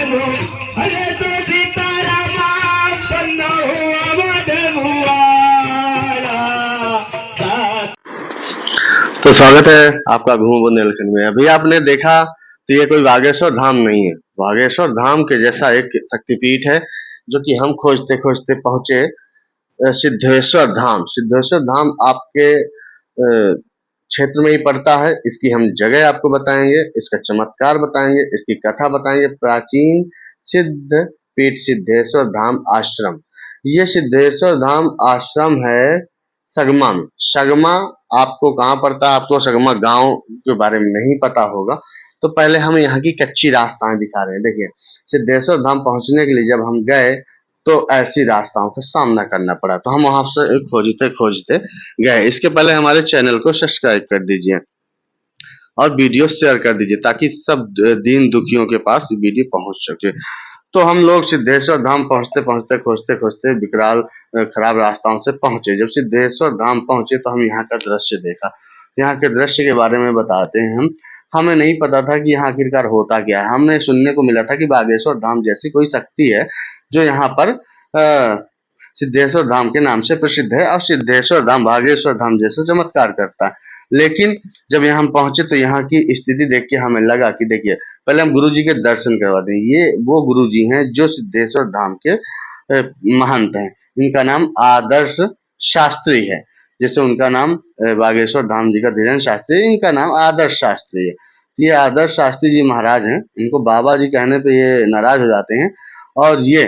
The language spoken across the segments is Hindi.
अरे तो सीतारामा बन्ना हुआ मधुआ। तो स्वागत है आपका घूम बुंदेलखंड में। अभी आपने देखा तो ये कोई बागेश्वर धाम नहीं है। बागेश्वर धाम के जैसा एक शक्तिपीठ है जो कि हम खोजते खोजते पहुंचे सिद्धेश्वर धाम। सिद्धेश्वर धाम आपके क्षेत्र में ही पड़ता है। इसकी हम जगह आपको बताएंगे, इसका चमत्कार बताएंगे, इसकी कथा बताएंगे। प्राचीन सिद्ध पीठ सिद्धेश्वर धाम आश्रम। ये सिद्धेश्वर धाम आश्रम है सगमा में। सगमा आपको कहाँ पड़ता है? आपको सगमा गांव के बारे में नहीं पता होगा, तो पहले हम यहाँ की कच्ची रास्ताएं दिखा रहे हैं। देखिए, सिद्धेश्वर धाम पहुंचने के लिए जब हम गए तो ऐसी रास्ताओं का सामना करना पड़ा, तो हम वहां से खोजते खोजते गए। इसके पहले हमारे चैनल को सब्सक्राइब कर दीजिए और वीडियो शेयर कर दीजिए ताकि सब दीन दुखियों के पास वीडियो पहुंच सके। तो हम लोग सिद्धेश्वर धाम पहुंचते पहुंचते खोजते खोजते विकराल खराब रास्ताओं से पहुंचे। जब सिद्धेश्वर धाम पहुंचे तो हम यहाँ का दृश्य देखा। यहाँ के दृश्य के बारे में बताते हैं हम। हमें नहीं पता था कि यहाँ आखिरकार होता क्या है। हमने सुनने को मिला था कि बागेश्वर धाम जैसी कोई शक्ति है जो यहाँ पर सिद्धेश्वर धाम के नाम से प्रसिद्ध है और सिद्धेश्वर धाम बागेश्वर धाम जैसे चमत्कार करता है। लेकिन जब यहाँ हम पहुंचे तो यहाँ की स्थिति देख के हमें लगा कि देखिए, पहले हम गुरु जी के दर्शन करवाते हैं। ये वो गुरु जी हैं जो सिद्धेश्वर धाम के महंत हैं। इनका नाम आदर्श शास्त्री है। जैसे उनका नाम बागेश्वर धाम जी का धीरेन्द्र शास्त्री, इनका नाम आदर्श शास्त्री है। ये आदर्श शास्त्री जी महाराज हैं। इनको बाबा जी कहने पे ये नाराज हो जाते हैं और ये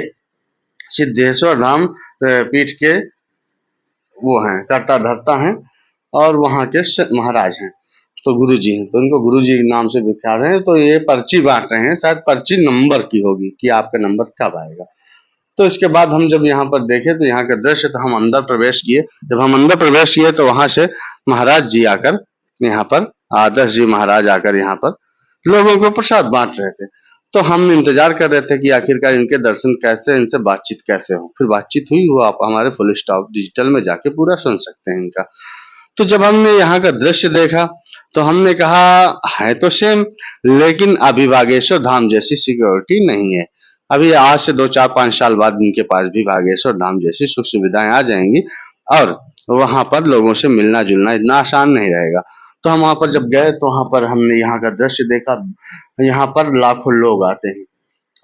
सिद्धेश्वर धाम पीठ के वो हैं, कर्ता धर्ता हैं और वहाँ के महाराज हैं। तो गुरु जी हैं, तो इनको गुरु जी के नाम से विख्यात हैं। तो ये पर्ची बांट रहे हैं, शायद पर्ची नंबर की होगी कि आपका नंबर कब आएगा। तो इसके बाद हम जब यहाँ पर देखे तो यहाँ का दृश्य, तो हम अंदर प्रवेश किए। जब हम अंदर प्रवेश किए तो वहां से महाराज जी आकर यहाँ पर, आदर्श जी महाराज आकर यहाँ पर लोगों को प्रसाद बांट रहे थे। तो हम इंतजार कर रहे थे कि आखिरकार इनके दर्शन कैसे, इनसे बातचीत कैसे हो। फिर बातचीत हुई, वो आप हमारे फुल स्टॉप डिजिटल में जाके पूरा सुन सकते हैं इनका। तो जब हमने यहाँ का दृश्य देखा तो हमने कहा है तो सेम, लेकिन अभी बागेश्वर धाम जैसी सिक्योरिटी नहीं है। अभी आज से 2-4-5 साल बाद इनके पास भी बागेश्वर धाम जैसी सुख सुविधाएं आ जाएंगी और वहां पर लोगों से मिलना जुलना इतना आसान नहीं रहेगा। तो हम वहां पर जब गए तो वहां पर हमने यहाँ का दृश्य देखा। यहाँ पर लाखों लोग आते हैं।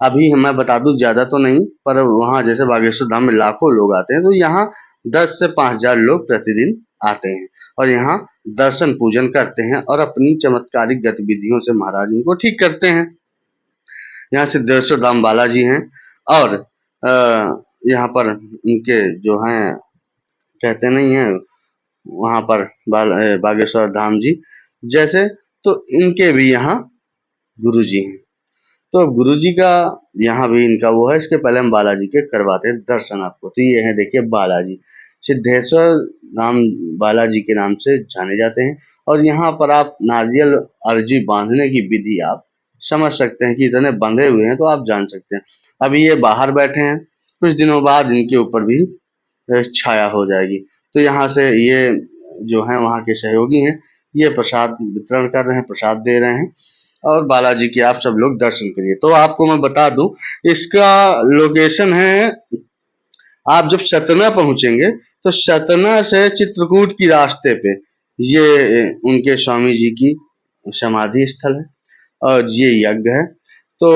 अभी मैं बता दूं, ज्यादा तो नहीं, पर वहां जैसे बागेश्वर धाम में लाखों लोग आते हैं, तो यहाँ 10 से 5,000 लोग प्रतिदिन आते हैं और यहाँ दर्शन पूजन करते हैं और अपनी चमत्कारिक गतिविधियों से महाराज इनको ठीक करते हैं। यहाँ सिद्धेश्वर धाम बालाजी हैं और यहाँ पर इनके जो हैं, कहते नहीं है वहां पर बागेश्वर धाम जी जैसे, तो इनके भी यहाँ गुरु जी हैं। तो गुरु जी का यहाँ भी इनका वो है। इसके पहले हम बालाजी के करवाते हैं दर्शन आपको। तो ये है, देखिए, बालाजी सिद्धेश्वर धाम बालाजी के नाम से जाने जाते हैं। और यहाँ पर आप नारियल अर्जी बांधने की विधि आप समझ सकते हैं कि इतने बंधे हुए हैं, तो आप जान सकते हैं। अभी ये बाहर बैठे हैं, कुछ दिनों बाद इनके ऊपर भी छाया हो जाएगी। तो यहाँ से ये जो है वहाँ के सहयोगी हैं, ये प्रसाद वितरण कर रहे हैं, प्रसाद दे रहे हैं और बालाजी के आप सब लोग दर्शन करिए। तो आपको मैं बता दूं, इसका लोकेशन है, आप जब सतना पहुंचेंगे तो सतना से चित्रकूट की रास्ते पे ये उनके स्वामी जी की समाधि स्थल है और ये यज्ञ है। तो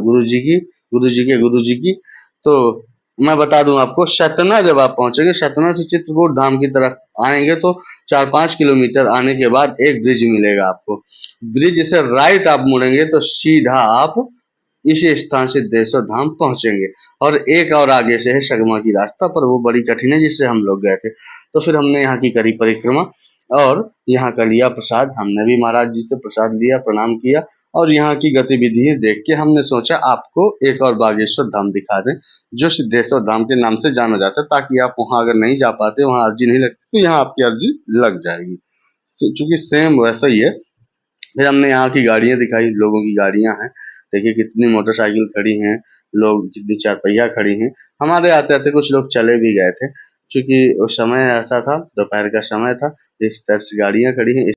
गुरु जी की तो मैं बता दूं आपको, सतना जब आप पहुंचेंगे, सतना से चित्रकूट धाम की तरफ आएंगे तो 4-5 किलोमीटर आने के बाद एक ब्रिज मिलेगा आपको। ब्रिज से राइट आप मुड़ेंगे तो सीधा आप इसी स्थान सिद्धेश्वर धाम पहुंचेंगे। और एक और आगे से है सगमा की रास्ता, पर वो बड़ी कठिन है, जिससे हम लोग गए थे। तो फिर हमने यहाँ की करी परिक्रमा और यहाँ का लिया प्रसाद। हमने भी महाराज जी से प्रसाद लिया, प्रणाम किया और यहाँ की गतिविधियां देख के हमने सोचा आपको एक और बागेश्वर धाम दिखा दें जो सिद्धेश्वर धाम के नाम से जाना जाता है, ताकि आप वहां अगर नहीं जा पाते, वहां अर्जी नहीं लगती, तो यहाँ आपकी अर्जी लग जाएगी। चूंकि सेम वैसा ही है। फिर हमने यहाँ की गाड़ियां दिखाई, लोगों की गाड़ियां हैं। देखिए कितनी मोटरसाइकिल खड़ी हैं, लोग कितनी चारपहिया खड़ी हैं। हमारे आते आते कुछ लोग चले भी गए थे, क्योंकि उस समय ऐसा था, दोपहर का समय था। इस तरह से गाड़ियां खड़ी हैं।